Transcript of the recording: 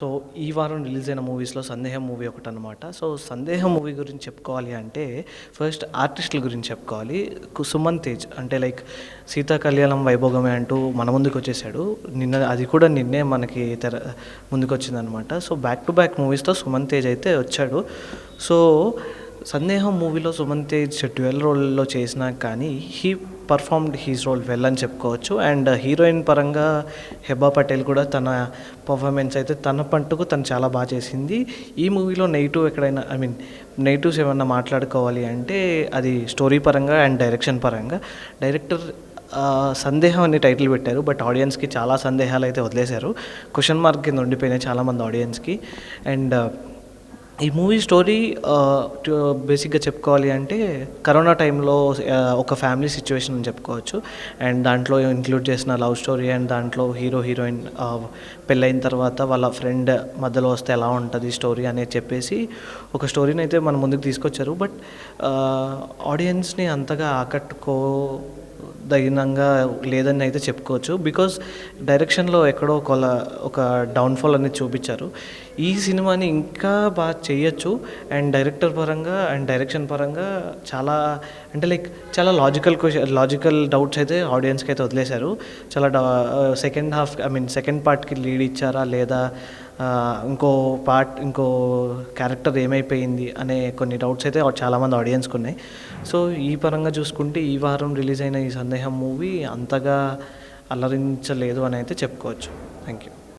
So, ఈ వారం release అయిన మూవీస్‌లో 'సందేహం' మూవీ ఒకటనమాట. సో, 'సందేహం' మూవీ గురించి చెప్పుకోవాలి అంటే, ఫస్ట్ ఆర్టిస్టుల గురించి చెప్పుకోవాలి. 'సుమన్ తేజ్' అంటే లైక్ 'సీతా కళ్యాణం వైభోగమే' అంటూ మన ముందుకొచ్చేసాడు. అది కూడా నిన్నే మనకి ముందుకొచ్చిందనమాట. సో, బ్యాక్ టు బ్యాక్ మూవీస్‌తో 'సుమన్ తేజ్' అయితే వచ్చాడు. సో, 'సందేహం' మూవీలో 'సుమన్ తేజ్' డ్యూయల్ రోల్‌లో చేసినా కానీ పర్ఫార్మ్డ్ హిస్ రోల్ వెల్ అని చెప్పుకోవచ్చు. అండ్ హీరోయిన్ పరంగా హెబా పటేల్ కూడా తన పర్ఫార్మెన్స్ అయితే తన మట్టుకు తను చాలా బాగా చేసింది. ఈ మూవీలో నెగెటివ్స్ ఏమన్నా మాట్లాడుకోవాలి అంటే అది స్టోరీ పరంగా అండ్ డైరెక్షన్ పరంగా. డైరెక్టర్ 'సందేహం' అని టైటిల్ పెట్టారు. బట్ ఆడియన్స్‌కి చాలా సందేహాలు అయితే వదిలేశారు. క్వెషన్ మార్క్ కింద ఉండిపోయినాయి చాలామంది ఆడియన్స్‌కి. అండ్ ఈ మూవీ స్టోరీ బేసిక్గా చెప్పుకోవాలి అంటే కరోనా టైంలో ఒక ఫ్యామిలీ సిచ్యువేషన్ అని చెప్పుకోవచ్చు. అండ్ దాంట్లో ఇంక్లూడ్ చేసిన లవ్ స్టోరీ అండ్ దాంట్లో హీరోయిన్ పెళ్ళైన తర్వాత వాళ్ళ ఫ్రెండ్ మధ్యలో వస్తే ఎలా ఉంటుంది స్టోరీ అనేది చెప్పేసి ఒక స్టోరీని అయితే మన ముందుకు తీసుకొచ్చారు. బట్ ఆడియన్స్ని అంతగా ఆకట్టుకోదగినంగా లేదని అయితే చెప్పుకోవచ్చు. బికాస్ డైరెక్షన్లో ఎక్కడో ఒక డౌన్ఫాల్ అనేది చూపించారు. ఈ సినిమాని ఇంకా బాగా చేయొచ్చు. అండ్ డైరెక్టర్ పరంగా అండ్ డైరెక్షన్ పరంగా చాలా అంటే లైక్ చాలా లాజికల్ డౌట్స్ అయితే ఆడియన్స్కి అయితే వదిలేశారు. చాలా సెకండ్ పార్ట్కి లీడ్ ఇచ్చారా లేదా, ఇంకో క్యారెక్టర్ ఏమైపోయింది అనే కొన్ని డౌట్స్ అయితే చాలామంది ఆడియన్స్కి ఉన్నాయి. సో ఈ పరంగా చూసుకుంటే ఈ వారం రిలీజ్ అయిన ఈ 'సందేహం' మూవీ అంతగా అలరించలేదు అని అయితే చెప్పుకోవచ్చు. Thank you.